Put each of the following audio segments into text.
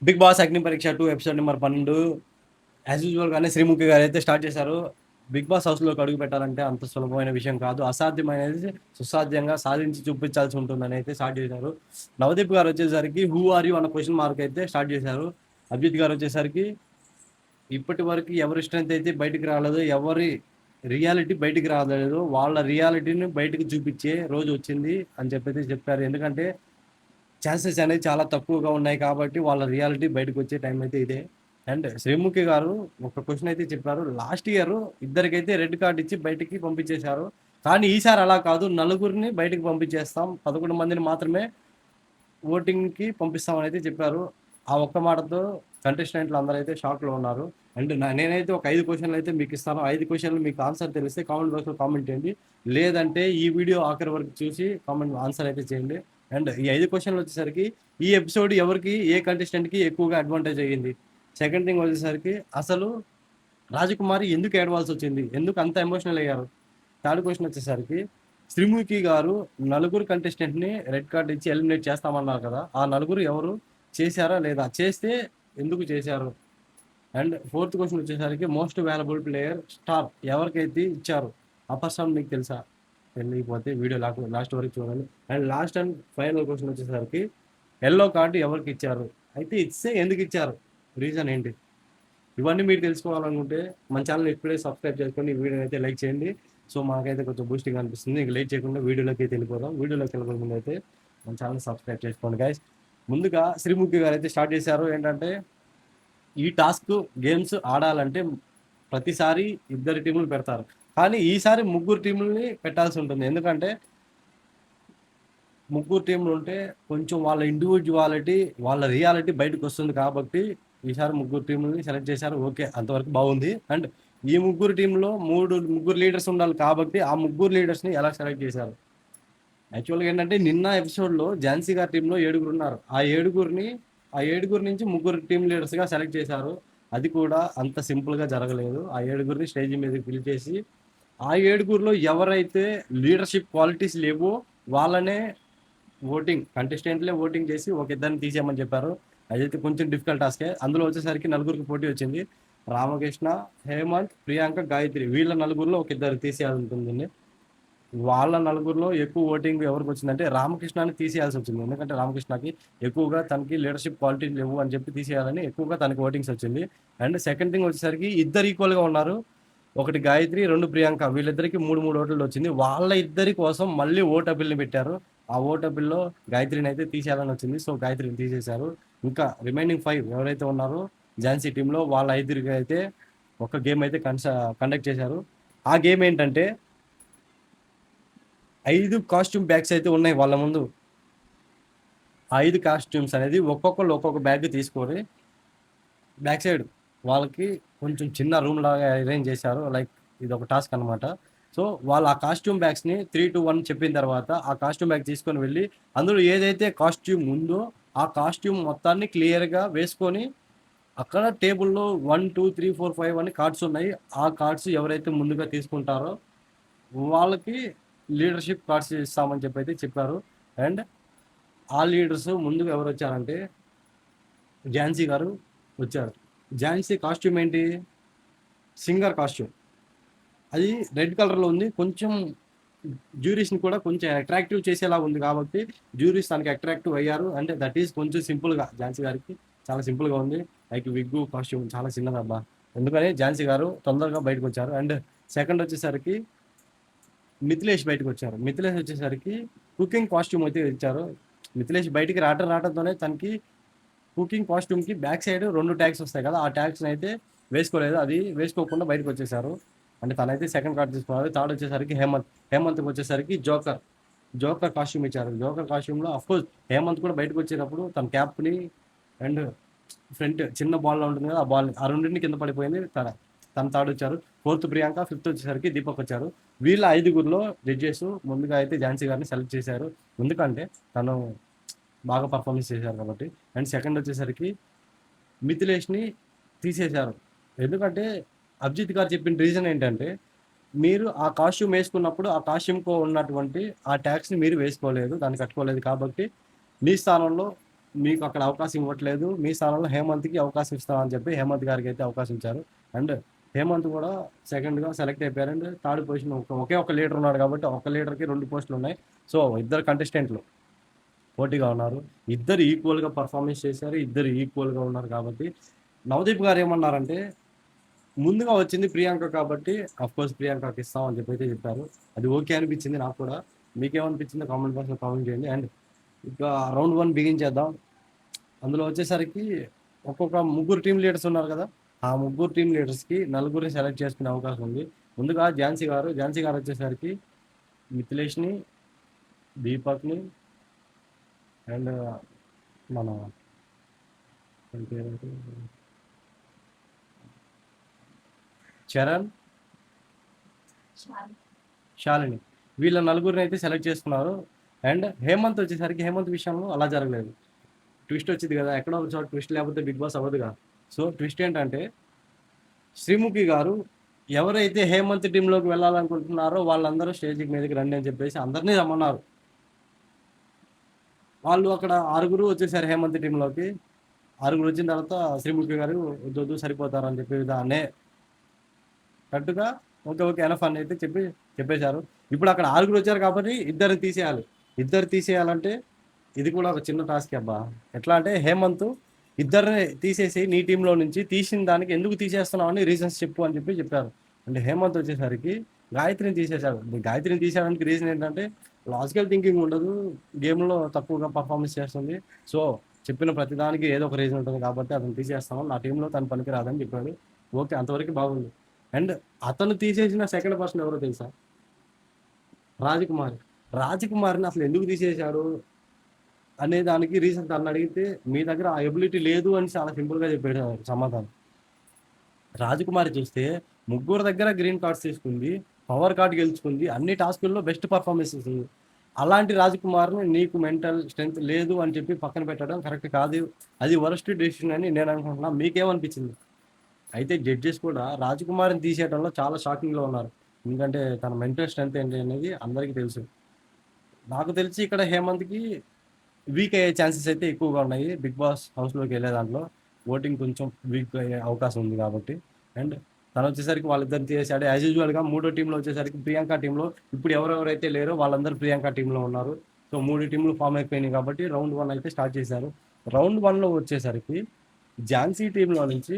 Big boss అగ్ని పరీక్ష 2 episode number 12 as usual గానే శ్రీముఖి గారు అయితే స్టార్ట్ చేశారు. బిగ్ బాస్ హౌస్‌లోకి అడుగు పెట్టాలంటే అంత సులభమైన విషయం కాదు. అసాధ్యమైనది సుసాధ్యంగా సాధించి చూపించాల్సి ఉంటుందని అయితే స్టార్ట్ చేశారు. నవదీప్ గారు వచ్చేసరికి హూ ఆర్ యూ అన్న క్వశ్చన్ మార్క్ అయితే స్టార్ట్ చేశారు. అభిజిత్ గారు వచ్చేసరికి ఇప్పటి వరకు ఎవరి స్ట్రెంత్ అయితే బయటికి రాలేదు, ఎవరి రియాలిటీ బయటికి రాలేదు, వాళ్ళ రియాలిటీని బయటకు చూపించే రోజు వచ్చింది అని చెప్పైతే చెప్పారు. ఎందుకంటే ఛాన్సెస్ అనేది చాలా తక్కువగా ఉన్నాయి కాబట్టి వాళ్ళ రియాలిటీ బయటకు వచ్చే టైం అయితే ఇదే. అండ్ శ్రీముఖి గారు ఒక క్వశ్చన్ అయితే చెప్పారు. లాస్ట్ ఇయర్ ఇద్దరికైతే రెడ్ కార్డ్ ఇచ్చి బయటికి పంపించేశారు. కానీ ఈసారి అలా కాదు, నలుగురిని బయటికి పంపించేస్తాం, 11 మందిని మాత్రమే ఓటింగ్కి పంపిస్తామని అయితే చెప్పారు. ఆ ఒక్క మాటతో కంటెస్టెంట్లు అందరూ అయితే షాక్లో ఉన్నారు. అండ్ నేనైతే ఒక 5 క్వశ్చన్లు అయితే మీకు ఇస్తాను. 5 క్వశ్చన్లు మీకు ఆన్సర్ తెలిస్తే కామెంట్ బాక్స్లో కామెంట్ చేయండి, లేదంటే ఈ వీడియో ఆఖరి వరకు చూసి కామెంట్ ఆన్సర్ అయితే చేయండి. అండ్ ఈ 5 క్వశ్చన్లు వచ్చేసరికి ఈ ఎపిసోడ్ ఎవరికి, ఏ కంటెస్టెంట్కి ఎక్కువగా అడ్వాంటేజ్ అయ్యింది. సెకండ్ థింగ్ వచ్చేసరికి అసలు రాజకుమారి ఎందుకు ఏడవాల్సి వచ్చింది, ఎందుకు అంత ఎమోషనల్ అయ్యారు. థర్డ్ క్వశ్చన్ వచ్చేసరికి శ్రీముఖి గారు నలుగురు కంటెస్టెంట్ని రెడ్ కార్డ్ ఇచ్చి ఎలిమినేట్ చేస్తామన్నారు కదా, ఆ నలుగురు ఎవరు, చేశారా లేదా, చేస్తే ఎందుకు చేశారు. అండ్ ఫోర్త్ క్వశ్చన్ వచ్చేసరికి మోస్ట్ వాల్యుబుల్ ప్లేయర్ స్టార్ ఎవరికైతే ఇచ్చారు, ఆ పర్సన్ మీకు తెలుసా, తెలియకపోతే వీడియో లాస్ట్ వరకు చూడండి. And last and final question వచ్చేసరికి ఎల్లో కార్డు ఎవరికి ఇచ్చారు, అయితే ఇస్తే ఎందుకు ఇచ్చారు, రీజన్ ఏంటి. ఇవన్నీ మీరు తెలుసుకోవాలనుకుంటే మన ఛానల్ ఇప్పుడే సబ్స్క్రైబ్ చేసుకొని ఈ వీడియోని అయితే లైక్ చేయండి. సో మాకైతే కొంచెం బూస్టింగ్ అనిపిస్తుంది. ఇంక లేట్ చేయకుండా వీడియోలోకి అయితే వెళ్ళిపోదాం. వీడియోలోకి వెళ్ళిపోయే ముందు అయితే మన ఛానల్ సబ్స్క్రైబ్ చేసుకోండి గైస్. ముందుగా శ్రీముఖి గారు అయితే స్టార్ట్ చేశారు. ఏంటంటే ఈ టాస్క్ గేమ్స్ ఆడాలంటే ప్రతిసారి ఇద్దరు టీములు పెడతారు, కానీ ఈసారి ముగ్గురు టీములని పెట్టాల్సి ఉంటుంది. ఎందుకంటే ముగ్గురు టీంలు ఉంటే కొంచెం వాళ్ళ ఇండివిజువాలిటీ, వాళ్ళ రియాలిటీ బయటకు వస్తుంది కాబట్టి ఈసారి ముగ్గురు టీంలని సెలెక్ట్ చేశారు. ఓకే, అంతవరకు బాగుంది. అండ్ ఈ ముగ్గురు టీంలో ముగ్గురు లీడర్స్ ఉండాలి కాబట్టి ఆ ముగ్గురు లీడర్స్ని ఎలా సెలెక్ట్ చేశారు. యాక్చువల్గా ఏంటంటే నిన్న ఎపిసోడ్లో ఝాన్సీ గారి టీంలో 7 ఉన్నారు. ఆ ఏడుగురు నుంచి ముగ్గురు టీం లీడర్స్గా సెలెక్ట్ చేశారు. అది కూడా అంత సింపుల్గా జరగలేదు. ఆ 7 స్టేజ్ మీదకి పిలిచేసి ఆ 7లో ఎవరైతే లీడర్షిప్ క్వాలిటీస్ లేవో వాళ్ళనే కంటెస్టెంట్లే ఓటింగ్ చేసి ఒక ఇద్దరిని తీసేయమని చెప్పారు. అదైతే కొంచెం డిఫికల్ట్ టాస్కే. అందులో వచ్చేసరికి నలుగురికి పోటీ వచ్చింది. రామకృష్ణ, హేమంత్, ప్రియాంక, గాయత్రి, వీళ్ళ నలుగురిలో ఒక ఇద్దరు తీసేయాల్సి ఉంటుందండి. వాళ్ళ నలుగురిలో ఎక్కువ ఓటింగ్ ఎవరికి వచ్చిందంటే రామకృష్ణని తీసేయాల్సి వచ్చింది. ఎందుకంటే రామకృష్ణకి ఎక్కువగా తనకి లీడర్షిప్ క్వాలిటీ లేవు అని చెప్పి తీసేయాలని ఎక్కువగా తనకి ఓటింగ్స్ వచ్చింది. అండ్ సెకండ్ థింగ్ వచ్చేసరికి ఇద్దరు ఈక్వల్గా ఉన్నారు. ఒకటి గాయత్రి, 2 ప్రియాంక, వీళ్ళిద్దరికి 3 ఓట్లు వచ్చింది. వాళ్ళ ఇద్దరి కోసం మళ్ళీ ఓట్ అప్పీల్ని పెట్టారు. ఆ ఓట్ అప్పీల్లో గాయత్రిని అయితే తీసేయాలని వచ్చింది. సో గాయత్రిని తీసేశారు. ఇంకా రిమైనింగ్ 5 ఎవరైతే ఉన్నారో ఝాన్సీ టీంలో వాళ్ళ 5 అయితే ఒక గేమ్ అయితే కండక్ట్ చేశారు. ఆ గేమ్ ఏంటంటే 5 కాస్ట్యూమ్ బ్యాగ్స్ అయితే ఉన్నాయి వాళ్ళ ముందు. ఆ 5 కాస్ట్యూమ్స్ అనేది ఒక్కొక్కరు ఒక్కొక్క బ్యాగ్ తీసుకొని బ్యాక్ సైడ్ వాళ్ళకి కొంచెం చిన్న రూమ్ లాగా అరేంజ్ చేశారు. లైక్ ఇది ఒక టాస్క్ అనమాట. సో వాళ్ళు ఆ కాస్ట్యూమ్ బ్యాగ్స్ని 3-2-1 చెప్పిన తర్వాత ఆ కాస్ట్యూమ్ బ్యాగ్ తీసుకొని వెళ్ళి అందులో ఏదైతే కాస్ట్యూమ్ ఉందో ఆ కాస్ట్యూమ్ మొత్తాన్ని క్లియర్గా వేసుకొని అక్కడ టేబుల్లో 1, 2, 3, 4, 5 అని కార్డ్స్ ఉన్నాయి. ఆ కార్డ్స్ ఎవరైతే ముందుగా తీసుకుంటారో వాళ్ళకి లీడర్షిప్ కార్డ్స్ ఇస్తామని చెప్పి అయితే చెప్పారు. అండ్ ఆ లీడర్స్ ముందుగా ఎవరు వచ్చారంటే ఝాన్సీ గారు వచ్చారు. ఝాన్సీ కాస్ట్యూమ్ ఏంటి, సింగర్ కాస్ట్యూమ్. అది రెడ్ కలర్లో ఉంది. కొంచెం జ్యూరీస్ని కూడా కొంచెం అట్రాక్టివ్ చేసేలా ఉంది కాబట్టి జ్యూరీస్ తనకి అట్రాక్టివ్ అయ్యారు. అంటే దట్ ఈస్ కొంచెం సింపుల్గా ఝాన్సీ గారికి చాలా సింపుల్గా ఉంది. లైక్ విగ్గు కాస్ట్యూమ్ చాలా చిన్నదబ్బా, ఎందుకని ఝాన్సీ గారు తొందరగా బయటకు వచ్చారు. అండ్ సెకండ్ వచ్చేసరికి మిథిలేష్ బయటకు వచ్చారు. మిథిలేష్ వచ్చేసరికి కుకింగ్ కాస్ట్యూమ్ అయితే ఇచ్చారు. మిథిలేష్ బయటికి రావడంతోనే తనకి కుకింగ్ కాస్ట్యూమ్కి బ్యాక్ సైడ్ 2 ట్యాగ్స్ వస్తాయి కదా, ఆ ట్యాగ్స్ని అయితే వేసుకోలేదు. అది వేసుకోకుండా బయటకు వచ్చేసారు. అంటే తనైతే సెకండ్ కార్డ్ తీసుకున్నారు. థర్డ్ వచ్చేసరికి హేమంత్కి వచ్చేసరికి జోకర్ కాస్ట్యూమ్ ఇచ్చారు. జోకర్ కాస్ట్యూమ్లో అఫ్కోర్స్ హేమంత్ కూడా బయటకు వచ్చేటప్పుడు తన క్యాప్ని అండ్ ఫ్రంట్ చిన్న బాల్లో ఉంటుంది కదా, ఆ రెండింటిని కింద పడిపోయింది. తన థర్డ్ వచ్చారు. ఫోర్త్ ప్రియాంక, ఫిఫ్త్ వచ్చేసరికి దీపక్ వచ్చారు. వీళ్ళ 5గురిలో జడ్జెస్ ముందుగా అయితే ఝాన్సీ గారిని సెలెక్ట్ చేశారు. ఎందుకంటే తను బాగా పర్ఫార్మెన్స్ చేశారు కాబట్టి. అండ్ సెకండ్ వచ్చేసరికి మిథిలేష్ని తీసేశారు. ఎందుకంటే అభిజిత్ గారు చెప్పిన రీజన్ ఏంటంటే మీరు ఆ కాస్ట్యూమ్ వేసుకున్నప్పుడు ఆ కాస్ట్యూమ్కు ఉన్నటువంటి ఆ ట్యాక్స్ని మీరు వేసుకోలేదు, దాన్ని కట్టుకోలేదు కాబట్టి మీ స్థానంలో మీకు అక్కడ అవకాశం ఇవ్వట్లేదు, మీ స్థానంలో హేమంత్కి అవకాశం ఇస్తామని చెప్పి హేమంత్ గారికి అయితే అవకాశం ఇచ్చారు. అండ్ హేమంత్ కూడా సెకండ్గా సెలెక్ట్ అయిపోయారు. అండ్ థర్డ్ పొజిషన్ ఒకే ఒక లీడర్ ఉన్నాడు కాబట్టి ఒక లీడర్కి 2 పోస్టులు ఉన్నాయి. సో ఇద్దరు కంటెస్టెంట్లు పోటీగా ఉన్నారు, ఇద్దరు ఈక్వల్గా పర్ఫార్మెన్స్ చేశారు, ఇద్దరు ఈక్వల్గా ఉన్నారు. కాబట్టి నవదీప్ గారు ఏమన్నారంటే ముందుగా వచ్చింది ప్రియాంక కాబట్టి కోర్స్ ప్రియాంకకి ఇస్తామని చెప్పి అయితే చెప్పారు. అది ఓకే అనిపించింది నాకు కూడా. మీకేమనిపించిందో కామెంట్ బాక్స్లో కామెంట్ చేయండి. అండ్ ఇంకా రౌండ్ 1 బిగించేద్దాం. అందులో వచ్చేసరికి ఒక్కొక్క ముగ్గురు టీం లీడర్స్ ఉన్నారు కదా, ఆ ముగ్గురు టీం లీడర్స్కి నలుగురిని సెలెక్ట్ చేసుకునే అవకాశం ఉంది. ముందుగా ఝాన్సీ గారు వచ్చేసరికి మిథిలేష్ని, దీపక్ని అండ్ మన చరణ్, శాలిని, వీళ్ళ నలుగురిని అయితే సెలెక్ట్ చేసుకున్నారు. అండ్ హేమంత్ విషయంలో అలా జరగలేదు. ట్విస్ట్ వచ్చింది కదా, ఎక్కడో ఒక చోట ట్విస్ట్ లేకపోతే బిగ్ బాస్ అవ్వదుగా. సో ట్విస్ట్ ఏంటంటే శ్రీముఖి గారు ఎవరైతే హేమంత్ టీంలోకి వెళ్ళాలనుకుంటున్నారో వాళ్ళందరూ స్టేజ్ మీదకి రండి అని చెప్పేసి అందరినీ రమ్మన్నారు. వాళ్ళు అక్కడ 6 వచ్చేసారు హేమంత్ టీంలోకి. 6 వచ్చిన తర్వాత శ్రీముఖి గారు వద్దు సరిపోతారు అని చెప్పే విధానే కరెక్ట్గా ఓకే ఎనఫ్ అని అయితే చెప్పేశారు. ఇప్పుడు అక్కడ 6 వచ్చారు కాబట్టి ఇద్దరు తీసేయాలంటే ఇది కూడా ఒక చిన్న టాస్క్ అబ్బా. ఎట్లా అంటే హేమంత్ ఇద్దరిని తీసేసి నీ టీంలో నుంచి తీసిన దానికి ఎందుకు తీసేస్తున్నావు అని రీజన్స్ చెప్పు అని చెప్పారు. అంటే హేమంత్ వచ్చేసరికి గాయత్రిని తీసేశాడు. గాయత్రిని తీసేయడానికి రీజన్ ఏంటంటే లాజికల్ థింకింగ్ ఉండదు, గేమ్లో తక్కువగా పర్ఫార్మెన్స్ చేస్తుంది. సో చెప్పిన ప్రతిదానికి ఏదో ఒక రీజన్ ఉంటుంది కాబట్టి అతను తీసేస్తాము, నా టీంలో తను పనికి రాదని చెప్పాడు. ఓకే, అంతవరకు బాగుంది. అండ్ అతను తీసేసిన సెకండ్ పర్సన్ ఎవరో తెలుసా? రాజకుమారిని అసలు ఎందుకు తీసేశారు అనే దానికి రీజన్ తను అడిగితే మీ దగ్గర ఆ ఎబిలిటీ లేదు అని చాలా సింపుల్గా చెప్పాడు సమాధానం. రాజకుమారి చూస్తే ముగ్గురు దగ్గర గ్రీన్ కార్డ్స్ తీసుకుంది, పవర్ కార్డ్ గెలుచుకుంది, అన్ని టాస్కుల్లో బెస్ట్ పర్ఫార్మెన్స్ ఇస్తుంది. అలాంటి రాజకుమార్ని నీకు మెంటల్ స్ట్రెంత్ లేదు అని చెప్పి పక్కన పెట్టడం కరెక్ట్ కాదు. అది వరస్ట్ డెసిషన్ అని నేను అనుకుంటున్నా. మీకేమనిపించింది? అయితే జడ్జెస్ కూడా రాజకుమారిని తీసేయడంలో చాలా షాకింగ్లో ఉన్నారు. ఎందుకంటే తన మెంటల్ స్ట్రెంత్ ఏంటి అనేది అందరికీ తెలుసు. నాకు తెలిసి ఇక్కడ హేమంత్కి వీక్ అయ్యే ఛాన్సెస్ అయితే ఎక్కువగా ఉన్నాయి. బిగ్ బాస్ హౌస్లోకి వెళ్ళే దాంట్లో ఓటింగ్ కొంచెం వీక్ అయ్యే అవకాశం ఉంది కాబట్టి. అండ్ తను వచ్చేసరికి వాళ్ళిద్దరిని తీసేసాడు. యాజ్ యూజువల్గా 3వ టీంలో వచ్చేసరికి ప్రియాంక టీంలో ఇప్పుడు ఎవరెవరైతే లేరో వాళ్ళందరూ ప్రియాంక టీంలో ఉన్నారు. సో 3 టీంలు ఫామ్ అయిపోయినాయి కాబట్టి రౌండ్ 1 అయితే స్టార్ట్ చేశారు. రౌండ్ 1లో వచ్చేసరికి ఝాన్సీ టీంలో నుంచి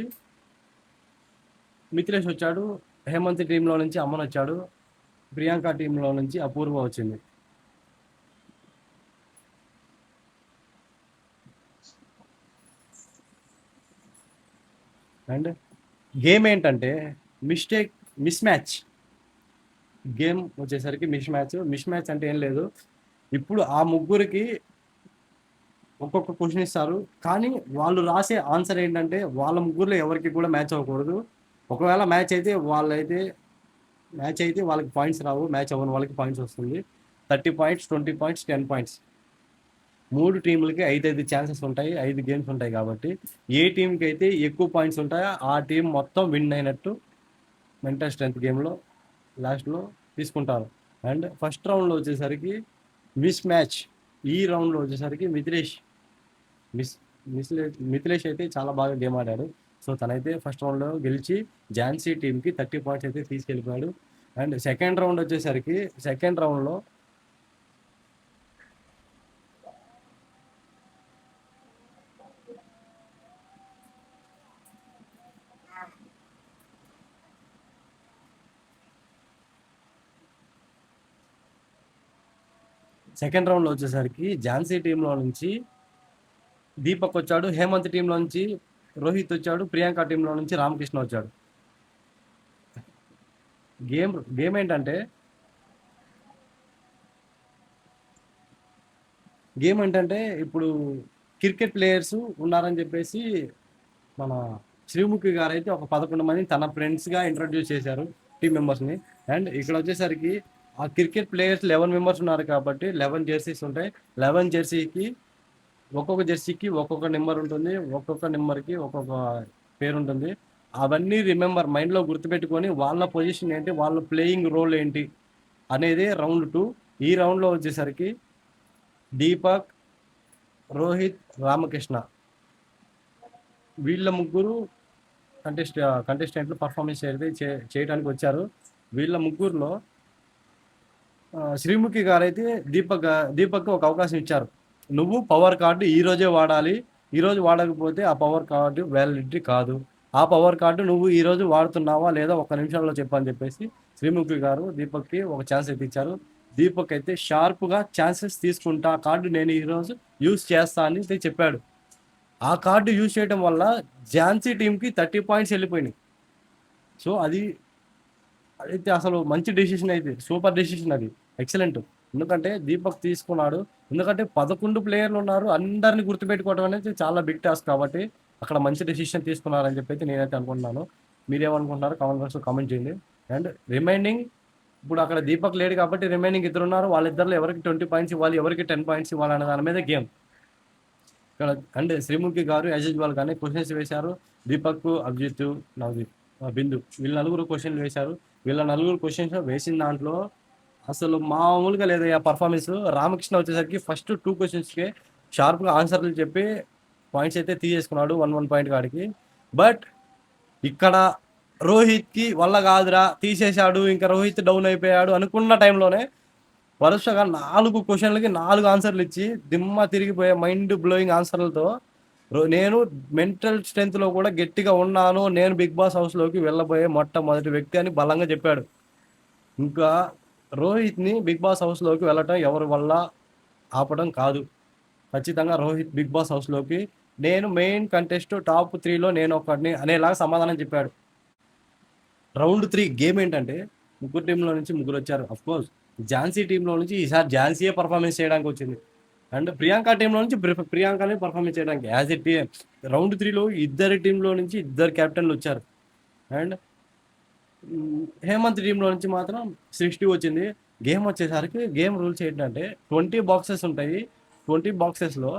మిథిలేష్ వచ్చాడు, హేమంత్ టీంలో నుంచి అమన్ వచ్చాడు, ప్రియాంక టీంలో నుంచి అపూర్వ వచ్చింది. అండ్ గేమ్ ఏంటంటే మిస్ మ్యాచ్ గేమ్ వచ్చేసరికి మిస్ మ్యాచ్ అంటే ఏం లేదు. ఇప్పుడు ఆ ముగ్గురికి ఒక్కొక్క క్వశ్చన్ ఇస్తారు, కానీ వాళ్ళు రాసే ఆన్సర్ ఏంటంటే వాళ్ళ ముగ్గురులో ఎవరికి కూడా మ్యాచ్ అవ్వకూడదు. ఒకవేళ మ్యాచ్ అయితే వాళ్ళకి పాయింట్స్ రావు, మ్యాచ్ అవ్వని వాళ్ళకి పాయింట్స్ వస్తుంది. 30 పాయింట్స్, 20 పాయింట్స్, 10 పాయింట్స్. 3 టీంలకి 5 ఛాన్సెస్ ఉంటాయి, 5 గేమ్స్ ఉంటాయి కాబట్టి ఏ టీంకి అయితే ఎక్కువ పాయింట్స్ ఉంటాయో ఆ టీం మొత్తం విన్ అయినట్టు మెంటల్ స్ట్రెంత్ గేమ్లో లాస్ట్లో తీసుకుంటారు. అండ్ ఫస్ట్ రౌండ్లో వచ్చేసరికి మిస్ మ్యాచ్. ఈ రౌండ్లో వచ్చేసరికి మిథిలేష్ అయితే చాలా బాగా గేమ్ ఆడాడు. సో తనైతే ఫస్ట్ రౌండ్లో గెలిచి ఝాన్సీ టీంకి 30 పాయింట్స్ అయితే తీసుకెళ్ళిపోయాడు. అండ్ సెకండ్ రౌండ్లో వచ్చేసరికి ఝాన్సీ టీంలో నుంచి దీపక్ వచ్చాడు, హేమంత్ టీంలో నుంచి రోహిత్ వచ్చాడు, ప్రియాంక టీంలో నుంచి రామకృష్ణ వచ్చాడు. గేమ్ ఏంటంటే ఇప్పుడు క్రికెట్ ప్లేయర్స్ ఉన్నారని చెప్పేసి మన శ్రీముఖి గారు అయితే ఒక 11 మందిని తన ఫ్రెండ్స్గా ఇంట్రడ్యూస్ చేశారు, టీం మెంబర్స్ని. అండ్ ఇక్కడ వచ్చేసరికి ఆ క్రికెట్ ప్లేయర్స్ 11 మెంబర్స్ ఉన్నారు కాబట్టి 11 జెర్సీస్ ఉంటాయి. 11 జెర్సీకి ఒక్కొక్క జెర్సీకి ఒక్కొక్క నెంబర్ ఉంటుంది, ఒక్కొక్క నెంబర్కి ఒక్కొక్క పేరు ఉంటుంది. అవన్నీ మైండ్లో గుర్తుపెట్టుకొని వాళ్ళ పొజిషన్ ఏంటి, వాళ్ళ ప్లేయింగ్ రోల్ ఏంటి అనేది రౌండ్ 2. ఈ రౌండ్లో వచ్చేసరికి దీపక్, రోహిత్, రామకృష్ణ వీళ్ళ ముగ్గురు కంటెస్టెంట్లు పర్ఫార్మెన్స్ చేయడానికి వచ్చారు. వీళ్ళ ముగ్గురులో శ్రీముఖి గారైతే దీపక్ ఒక అవకాశం ఇచ్చారు. నువ్వు పవర్ కార్డు ఈ రోజే వాడాలి, ఈ రోజు వాడకపోతే ఆ పవర్ కార్డు వ్యాలిడిటీ కాదు, ఆ పవర్ కార్డు నువ్వు ఈ రోజు వాడుతున్నావా లేదా ఒక్క నిమిషంలో చెప్పని చెప్పేసి శ్రీముఖి గారు దీపక్కి ఒక ఛాన్స్ అయితే ఇచ్చారు. దీపక్ అయితే షార్ప్గా ఛాన్సెస్ తీసుకుంటా, ఆ కార్డు నేను ఈరోజు యూజ్ చేస్తా అని అయితే చెప్పాడు. ఆ కార్డు యూజ్ చేయడం వల్ల ఝాన్సీ టీంకి 30 పాయింట్స్ వెళ్ళిపోయినాయి. సో అది అయితే అసలు మంచి డెసిషన్, అయితే సూపర్ డెసిషన్, అది ఎక్సలెంట్. ఎందుకంటే దీపక్ తీసుకున్నాడు, ఎందుకంటే 11 ప్లేయర్లు ఉన్నారు, అందరిని గుర్తుపెట్టుకోవడం అనేది చాలా బిగ్ టాస్క్, కాబట్టి అక్కడ మంచి డెసిషన్ తీసుకున్నారని చెప్పి అయితే నేనైతే అనుకుంటున్నాను. మీరేమనుకుంటున్నారు కామెంట్ బాక్స్లో కామెంట్ చేయండి. అండ్ రిమైనింగ్ ఇప్పుడు అక్కడ దీపక్ లేడు కాబట్టి రిమైనింగ్ ఇద్దరు ఉన్నారు, వాళ్ళిద్దరిలో ఎవరికి 20 పాయింట్స్ ఇవ్వాలి, ఎవరికి 10 పాయింట్స్ ఇవ్వాలి అనే దాని మీద గేమ్ ఇక్కడ. అండ్ శ్రీముఖి గారు యాజ్ యూజువల్ గానే క్వశ్చన్స్ వేశారు. దీపక్, అభిజిత్, నవదీప్, బిందు వీళ్ళ నలుగురు క్వశ్చన్లు వేశారు. వీళ్ళ నలుగురు క్వశ్చన్స్ వేసిన దాంట్లో అసలు మామూలుగా లేదయ్యా పర్ఫార్మెన్స్. రామకృష్ణ వచ్చేసరికి ఫస్ట్ 2 క్వశ్చన్స్కే షార్ప్గా ఆన్సర్లు చెప్పి పాయింట్స్ అయితే తీసేసుకున్నాడు 1 పాయింట్ కాడికి. బట్ ఇక్కడ రోహిత్కి వల్ల కాదురా తీసేశాడు, ఇంకా రోహిత్ డౌన్ అయిపోయాడు అనుకున్న టైంలోనే వరుసగా 4 క్వశ్చన్లకి 4 ఆన్సర్లు ఇచ్చి దిమ్మ తిరిగిపోయే మైండ్ బ్లోయింగ్ ఆన్సర్లతో నేను మెంటల్ స్ట్రెంత్లో కూడా గట్టిగా ఉన్నాను, నేను బిగ్ బాస్ హౌస్లోకి వెళ్ళబోయే మొట్టమొదటి వ్యక్తి అని బలంగా చెప్పాడు. ఇంకా రోహిత్ని బిగ్ బాస్ హౌస్లోకి వెళ్ళటం ఎవరి వల్ల ఆపడం కాదు, ఖచ్చితంగా రోహిత్ బిగ్ బాస్ హౌస్లోకి నేను మెయిన్ కంటెస్ట్ టాప్ 3లో నేను ఒకడిని అనేలాగా సమాధానం చెప్పాడు. రౌండ్ 3 గేమ్ ఏంటంటే ముగ్గురు టీంలో నుంచి ముగ్గురు వచ్చారు. అఫ్కోర్స్ ఝాన్సీ టీంలో నుంచి ఈసారి ఝాన్సీయే పర్ఫార్మెన్స్ చేయడానికి వచ్చింది. అండ్ ప్రియాంక టీంలో నుంచి ప్రియాంకనే పర్ఫార్మెన్స్ చేయడానికి యాజ్ ఎ టీమ్. రౌండ్ 3లో ఇద్దరి టీంలో నుంచి ఇద్దరు కెప్టెన్లు వచ్చారు. అండ్ హేమంత్ టీంలో నుంచి మాత్రం 60 వచ్చింది. గేమ్ వచ్చేసరికి గేమ్ రూల్స్ ఏంటంటే 20 బాక్సెస్ ఉంటాయి. 20 బాక్సెస్లో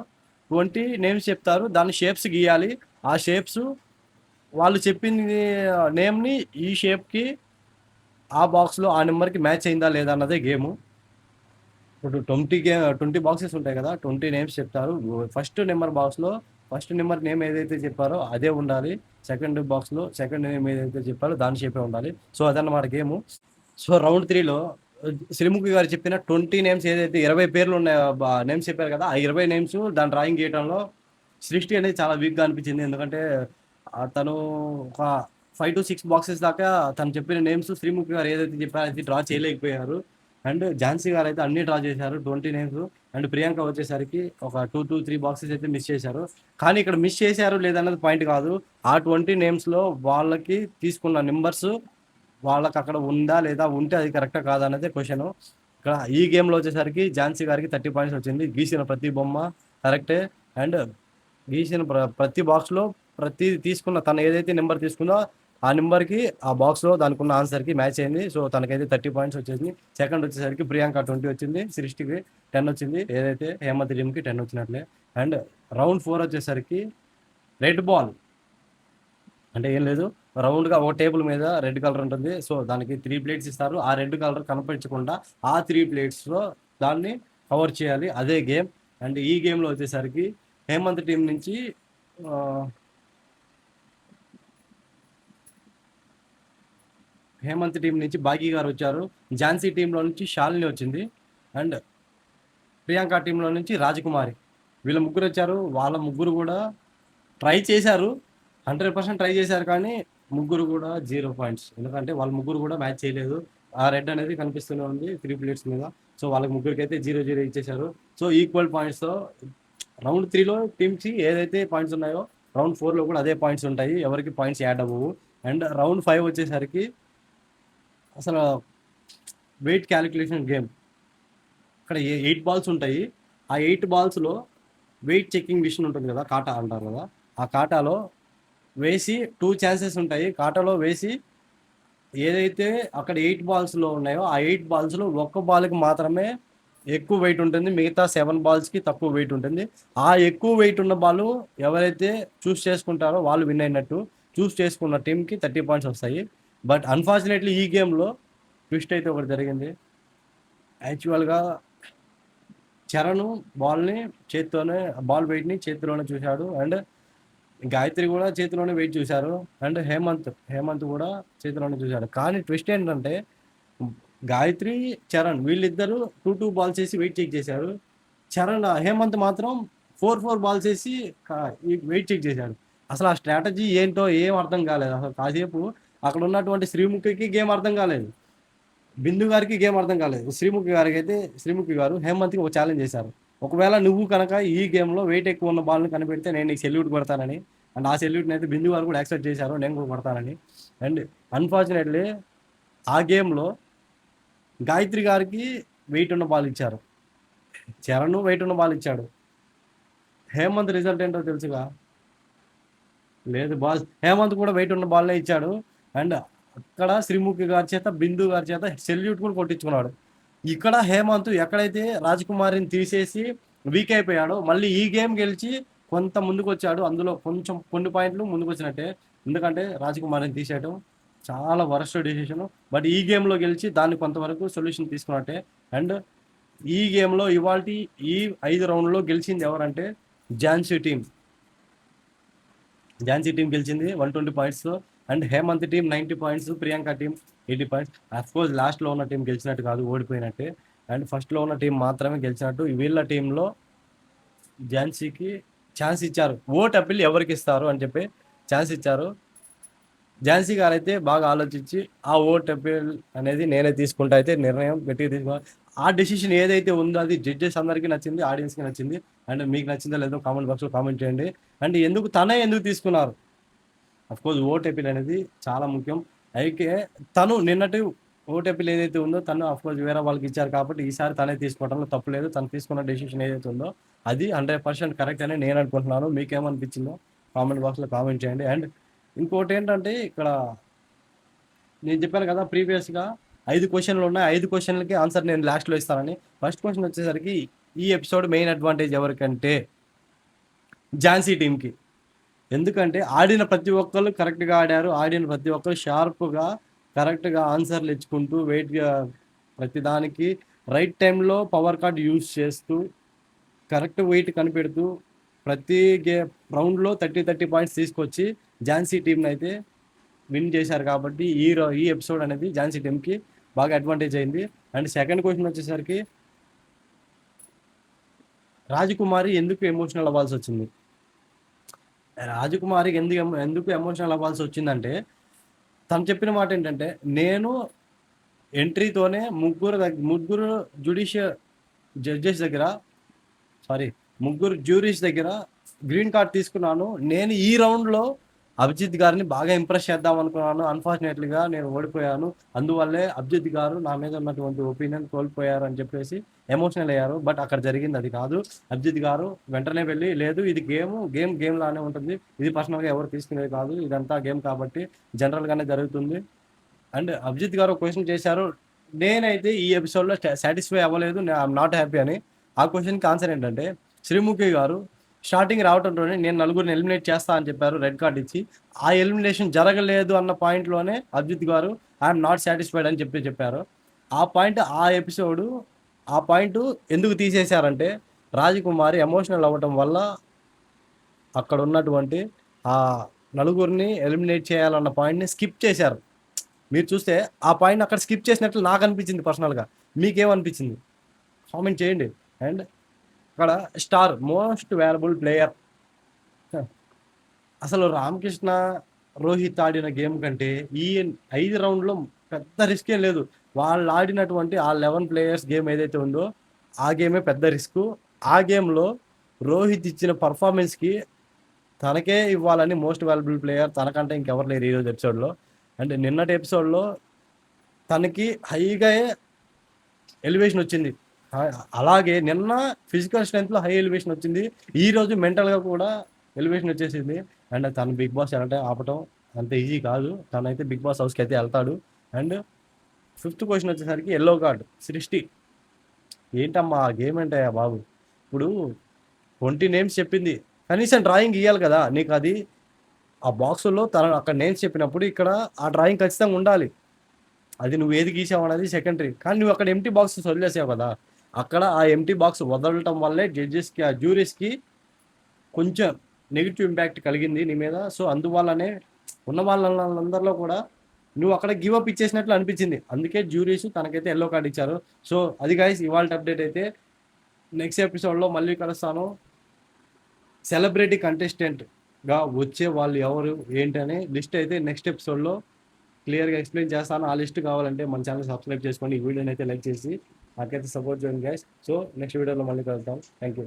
20 నేమ్స్ చెప్తారు, దాని షేప్స్ గీయాలి. ఆ షేప్స్ వాళ్ళు చెప్పింది నేమ్ని ఈ షేప్కి ఆ బాక్స్లో ఆ నెంబర్కి మ్యాచ్ అయిందా లేదా అన్నదే గేము. ఇప్పుడు 20 బాక్సెస్ ఉంటాయి కదా, 20 నేమ్స్ చెప్తారు. ఫస్ట్ నెంబర్ బాక్స్లో ఫస్ట్ నెంబర్ నేమ్ ఏదైతే చెప్పారో అదే ఉండాలి, సెకండ్ బాక్స్లో సెకండ్ నేమ్ ఏదైతే చెప్పారో దాని షేపే ఉండాలి. సో అదన్నమాట గేము. సో రౌండ్ 3లో శ్రీముఖి గారు చెప్పిన 20 నేమ్స్ ఏదైతే 20 పేర్లు ఉన్నాయో నేమ్స్ చెప్పారు కదా, ఆ 20 నేమ్స్ దాని డ్రాయింగ్ చేయడంలో సృష్టి అనేది చాలా వీక్గా అనిపించింది. ఎందుకంటే తను ఒక 5 to 6 బాక్సెస్ దాకా తను చెప్పిన నేమ్స్ శ్రీముఖి గారు ఏదైతే చెప్పారో అది డ్రా చేయలేకపోయారు. అండ్ ఝాన్సీ గారు అయితే అన్ని డ్రా చేశారు 20 నేమ్స్. అండ్ ప్రియాంక వచ్చేసరికి ఒక 2 to 3 బాక్సెస్ అయితే మిస్ చేశారు. కానీ ఇక్కడ మిస్ చేశారు లేదన్నది పాయింట్ కాదు, ఆ 20 నేమ్స్లో వాళ్ళకి తీసుకున్న నెంబర్స్ వాళ్ళకి అక్కడ ఉందా లేదా, ఉంటే అది కరెక్టా కాదా అన్నదే క్వశ్చన్. ఇక్కడ ఈ గేమ్లో వచ్చేసరికి ఝాన్సీ గారికి 30 పాయింట్స్ వచ్చింది. గీసిన ప్రతి బొమ్మ కరెక్టే. అండ్ గీసిన ప్రతి బాక్స్లో ప్రతి తీసుకున్న తను ఏదైతే నెంబర్ తీసుకుందో ఆ నెంబర్కి ఆ బాక్స్లో దానికి ఉన్న ఆన్సర్కి మ్యాచ్ అయింది. సో తనకైతే 30 పాయింట్స్ వచ్చేసింది. సెకండ్ వచ్చేసరికి ప్రియాంక 20 వచ్చింది, సృష్టికి 10 వచ్చింది, ఏదైతే హేమంత్ టీంకి 10 వచ్చినట్లే. అండ్ రౌండ్ 4 వచ్చేసరికి రెడ్ బాల్ అంటే ఏం లేదు, రౌండ్గా ఒక టేబుల్ మీద రెడ్ కలర్ ఉంటుంది. సో దానికి 3 ప్లేట్స్ ఇస్తారు. ఆ రెడ్ కలర్ కనిపించకుండా ఆ 3 ప్లేట్స్లో దాన్ని కవర్ చేయాలి, అదే గేమ్. అండ్ ఈ గేమ్లో వచ్చేసరికి హేమంత్ టీం నుంచి భాగ్య గారు వచ్చారు. ఝాన్సీ టీంలో నుంచి శాలిని వచ్చింది. అండ్ ప్రియాంక టీంలో నుంచి రాజకుమారి, వీళ్ళ ముగ్గురు వచ్చారు. వాళ్ళ ముగ్గురు కూడా ట్రై చేశారు, 100% ట్రై చేశారు, కానీ ముగ్గురు కూడా 0 పాయింట్స్. ఎందుకంటే వాళ్ళ ముగ్గురు కూడా మ్యాచ్ చేయలేదు. ఆ రెడ్ అనేది కనిపిస్తూనే ఉంది 3 ప్లేట్స్ మీద. సో వాళ్ళకి ముగ్గురికి అయితే 0-0 ఇచ్చేశారు. సో ఈక్వల్ పాయింట్స్తో రౌండ్ 3లో టీమ్కి ఏదైతే పాయింట్స్ ఉన్నాయో రౌండ్ 4లో కూడా అదే పాయింట్స్ ఉంటాయి, ఎవరికి పాయింట్స్ యాడ్ అవ్వవు. అండ్ రౌండ్ 5 వచ్చేసరికి అసలు వెయిట్ క్యాలిక్యులేషన్ గేమ్. ఇక్కడ 8 బాల్స్ ఉంటాయి. ఆ 8 బాల్స్లో వెయిట్ చెకింగ్ మిషన్ ఉంటుంది కదా, కాటా అంటారు కదా, ఆ కాటాలో వేసి 2 ఛాన్సెస్ ఉంటాయి. కాటాలో వేసి ఏదైతే అక్కడ 8 బాల్స్లో ఉన్నాయో ఆ 8 బాల్స్లో ఒక్క బాల్కి మాత్రమే ఎక్కువ వెయిట్ ఉంటుంది, మిగతా 7 బాల్స్కి తక్కువ వెయిట్ ఉంటుంది. ఆ ఎక్కువ వెయిట్ ఉన్న బాల్ ఎవరైతే చూస్ చేసుకుంటారో వాళ్ళు విన్ అయినట్టు. చూస్ చేసుకున్న టీంకి 30 పాయింట్స్ వస్తాయి. బట్ అన్ఫార్చునేట్లీ ఈ గేమ్లో ట్విస్ట్ అయితే ఒకటి జరిగింది. యాక్చువల్గా చరణ్ బాల్ని చేత్తోనే బాల్ వెయిట్ని చేతిలోనే చూశాడు. అండ్ గాయత్రి కూడా చేతిలోనే వెయిట్ చూశారు. అండ్ హేమంత్ కూడా చేతిలోనే చూశాడు. కానీ ట్విస్ట్ ఏంటంటే గాయత్రి, చరణ్ వీళ్ళిద్దరూ 2-2 బాల్స్ వేసి వెయిట్ చెక్ చేశారు. హేమంత్ మాత్రం 4-4 బాల్స్ వేసి ఈ వెయిట్ చెక్ చేశాడు. అసలు ఆ స్ట్రాటజీ ఏంటో ఏం అర్థం కాలేదు. అసలు కాసేపు అక్కడ ఉన్నటువంటి శ్రీముఖికి గేమ్ అర్థం కాలేదు, బిందు గారికి గేమ్ అర్థం కాలేదు. శ్రీముఖి గారు హేమంత్కి ఒక ఛాలెంజ్ చేశారు. ఒకవేళ నువ్వు కనుక ఈ గేమ్లో వెయిట్ ఎక్కువ ఉన్న బాల్ని కనిపెడితే నేను నీకు సెల్యూట్ కొడతానని. అండ్ ఆ సెల్యూట్ని అయితే బిందు గారు కూడా యాక్సెప్ట్ చేశారు, నేను కూడా కొడతానని. అండ్ అన్ఫార్చునేట్లీ ఆ గేమ్లో గాయత్రి గారికి వెయిట్ ఉన్న బాల్ ఇచ్చారు, చరణ్ వెయిట్ ఉన్న బాల్ ఇచ్చాడు. హేమంత్ రిజల్ట్ ఏంటో తెలుసుగా, లేదు బాస్, హేమంత్ కూడా వెయిట్ ఉన్న బాల్నే ఇచ్చాడు. అండ్ అక్కడ శ్రీముఖి గారి చేత, బిందు గారి చేత సెల్యూట్ కూడా కొట్టించుకున్నాడు. ఇక్కడ హేమంత్ ఎక్కడైతే రాజకుమారిని తీసేసి వీక్ అయిపోయాడో మళ్ళీ ఈ గేమ్ గెలిచి కొంత ముందుకు వచ్చాడు. అందులో కొంచెం కొన్ని పాయింట్లు ముందుకు వచ్చినట్టే, ఎందుకంటే రాజకుమారిని తీసేయడం చాలా వరస్ట్ డిసిషన్. బట్ ఈ గేమ్లో గెలిచి దాన్ని కొంతవరకు సొల్యూషన్ తీసుకున్నట్టే. అండ్ ఈ గేమ్లో ఇవాళ ఈ 5 రౌండ్లో గెలిచింది ఎవరంటే ఝాన్సీ టీం గెలిచింది 120 పాయింట్స్తో. And Hemant team 90 points, Priyanka team 80 points. Of course లాస్ట్లో ఉన్న టీం గెలిచినట్టు కాదు, ఓడిపోయినట్టే. అండ్ ఫస్ట్లో ఉన్న టీం మాత్రమే గెలిచినట్టు. వీళ్ళ టీంలో ఝాన్సీకి ఛాన్స్ ఇచ్చారు, ఓట్ అప్పీల్ ఎవరికి ఇస్తారు అని చెప్పి ఛాన్స్ ఇచ్చారు. ఝాన్సీ గారు అయితే బాగా ఆలోచించి ఆ ఓట్ అప్పీల్ అనేది నేనే తీసుకుంటా అయితే నిర్ణయం గట్టిగా తీసుకోవాలి. ఆ డెసిషన్ ఏదైతే ఉందో అది జడ్జెస్ అందరికీ నచ్చింది, ఆడియన్స్కి నచ్చింది. అండ్ మీకు నచ్చిందో లేదో కామెంట్ బాక్స్లో కామెంట్ చేయండి. అండ్ ఎందుకు తీసుకున్నారు, అఫ్కోర్స్ ఓట్ అప్పీల్ అనేది చాలా ముఖ్యం. అయితే తను నిన్నటి ఓట్ అప్పీల్ ఏదైతే ఉందో తను అఫ్కోర్స్ వేరే వాళ్ళకి ఇచ్చారు కాబట్టి ఈసారి తనే తీసుకోవడంలో తప్పు లేదు. తను తీసుకున్న డెసిషన్ ఏదైతే ఉందో అది 100% కరెక్ట్ అని నేను అనుకుంటున్నాను. మీకేమనిపించిందో కామెంట్ బాక్స్లో కామెంట్ చేయండి. అండ్ ఇంకోటి ఏంటంటే ఇక్కడ నేను చెప్పాను కదా ప్రీవియస్గా 5 క్వశ్చన్లు ఉన్నాయి, 5 క్వశ్చన్లకి ఆన్సర్ నేను లాస్ట్లో ఇస్తానని. ఫస్ట్ క్వశ్చన్ వచ్చేసరికి ఈ ఎపిసోడ్ మెయిన్ అడ్వాంటేజ్ ఎవరికంటే ఝాన్సీ టీంకి. ఎందుకంటే ఆడిన ప్రతి ఒక్కరు కరెక్ట్గా ఆడారు, ఆడిన ప్రతి ఒక్కరు షార్ప్గా కరెక్ట్గా ఆన్సర్లు ఇచ్చుకుంటూ వెయిట్గా ప్రతిదానికి రైట్ టైంలో పవర్ కార్డ్ యూజ్ చేస్తూ కరెక్ట్ వెయిట్ కనిపెడుతూ ప్రతి రౌండ్లో 30 పాయింట్స్ తీసుకొచ్చి ఝాన్సీ టీంని అయితే విన్ చేశారు. కాబట్టి ఈ ఎపిసోడ్ అనేది ఝాన్సీ టీంకి బాగా అడ్వాంటేజ్ అయింది. అండ్ సెకండ్ క్వశ్చన్ వచ్చేసరికి రాజకుమారి ఎందుకు ఎమోషనల్ అవ్వాల్సి వచ్చింది, రాజకుమారికి ఎందుకు ఎమోషనల్ అవ్వాల్సి వచ్చిందంటే తను చెప్పిన మాట ఏంటంటే నేను ఎంట్రీతోనే ముగ్గురు జ్యూరీస్ దగ్గర గ్రీన్ కార్డ్ తీసుకున్నాను. నేను ఈ రౌండ్లో అభిజిత్ గారిని బాగా ఇంప్రెస్ చేద్దాం అనుకున్నాను. అన్ఫార్చునేట్లీగా నేను ఓడిపోయాను, అందువల్లే అభిజిత్ గారు నా మీద ఉన్నటువంటి ఒపీనియన్ కోల్పోయారు అని చెప్పేసి ఎమోషనల్ అయ్యారు. బట్ అక్కడ జరిగింది అది కాదు. అభిజిత్ గారు వెంటనే వెళ్ళి లేదు ఇది గేమ్ లానే ఉంటుంది, ఇది పర్సనల్గా ఎవరు తీసుకునేది కాదు, ఇదంతా గేమ్ కాబట్టి జనరల్గానే జరుగుతుంది. అండ్ అభిజిత్ గారు క్వశ్చన్ చేశారు, నేనైతే ఈ ఎపిసోడ్లో సాటిస్ఫై అవ్వలేదు, ఐఎమ్ నాట్ హ్యాపీ అని. ఆ క్వశ్చన్కి ఆన్సర్ ఏంటంటే శ్రీముఖి గారు స్టార్టింగ్ రావడంలోనే నేను 4 ఎలిమినేట్ చేస్తా అని చెప్పారు రెడ్ కార్డ్ ఇచ్చి. ఆ ఎలిమినేషన్ జరగలేదు అన్న పాయింట్లోనే అభిజిత్ గారు ఐఎమ్ నాట్ సాటిస్ఫైడ్ అని చెప్పారు. ఆ పాయింట్ ఎందుకు తీసేశారంటే రాజకుమారి ఎమోషనల్ అవ్వటం వల్ల అక్కడ ఉన్నటువంటి ఆ 4 ఎలిమినేట్ చేయాలన్న పాయింట్ని స్కిప్ చేశారు. మీరు చూస్తే ఆ పాయింట్ అక్కడ స్కిప్ చేసినట్లు నాకు అనిపించింది పర్సనల్గా. మీకేమనిపించింది కామెంట్ చేయండి. అండ్ అక్కడ స్టార్ మోస్ట్ వాల్యుబుల్ ప్లేయర్, అసలు రామకృష్ణ రోహిత్ ఆడిన గేమ్ కంటే ఈ 5 రౌండ్లో పెద్ద రిస్క్ ఏం లేదు. వాళ్ళు ఆడినటువంటి ఆ 11 ప్లేయర్స్ గేమ్ ఏదైతే ఉందో ఆ గేమే పెద్ద రిస్క్. ఆ గేమ్లో రోహిత్ ఇచ్చిన పర్ఫార్మెన్స్కి తనకే ఇవ్వాలని మోస్ట్ వాల్యుబుల్ ప్లేయర్, తనకంటే ఇంకెవరు లేరు ఈరోజు ఎపిసోడ్లో. అండ్ నిన్నటి ఎపిసోడ్లో తనకి హైగా ఎలివేషన్ వచ్చింది, అలాగే నిన్న ఫిజికల్ స్ట్రెంత్లో హై ఎలివేషన్ వచ్చింది, ఈరోజు మెంటల్గా కూడా ఎలివేషన్ వచ్చేసింది. అండ్ తను బిగ్ బాస్ అంటే ఆపటం అంత ఈజీ కాదు, తనైతే బిగ్ బాస్ హౌస్కి అయితే వెళ్తాడు. అండ్ ఫిఫ్త్ క్వశ్చన్ వచ్చేసరికి ఎల్లో కార్డ్ సృష్టి. ఏంటమ్మా ఆ గేమ్ అంటే బాబు, ఇప్పుడు 20 నేమ్స్ చెప్పింది, కనీసం డ్రాయింగ్ ఇవ్వాలి కదా నీకు. అది ఆ బాక్సుల్లో తన అక్కడ నేమ్స్ చెప్పినప్పుడు ఇక్కడ ఆ డ్రాయింగ్ ఖచ్చితంగా ఉండాలి. అది నువ్వు ఏది గీసావు అనేది సెకండరీ, కానీ నువ్వు అక్కడ ఎంటీ బాక్సెస్ వదిలేసావు కదా. అక్కడ ఆ ఎంటీ బాక్స్ వదలటం వల్లే జడ్జెస్కి, ఆ జ్యూరీస్కి కొంచెం నెగిటివ్ ఇంపాక్ట్ కలిగింది నీ మీద. సో అందువల్లనే ఉన్న వాళ్ళందరిలో కూడా నువ్వు అక్కడ గివ్ అప్ ఇచ్చేసినట్లు అనిపించింది. అందుకే జ్యూరీస్ తనకైతే ఎల్లో కార్డ్ ఇచ్చారు. సో అది గైస్ ఇవాళ అప్డేట్ అయితే. నెక్స్ట్ ఎపిసోడ్లో మళ్ళీ కలుస్తాను. సెలబ్రిటీ కంటెస్టెంట్గా వచ్చే వాళ్ళు ఎవరు ఏంటనే లిస్ట్ అయితే నెక్స్ట్ ఎపిసోడ్లో క్లియర్గా ఎక్స్ప్లెయిన్ చేస్తాను. ఆ లిస్ట్ కావాలంటే మన ఛానల్ సబ్స్క్రైబ్ చేసుకోండి. ఈ వీడియోని అయితే లైక్ చేసి నాకైతే సపోర్ట్ చేయండి గైస్. సో నెక్స్ట్ వీడియోలో మళ్ళీ కలుద్దాం. Thank you.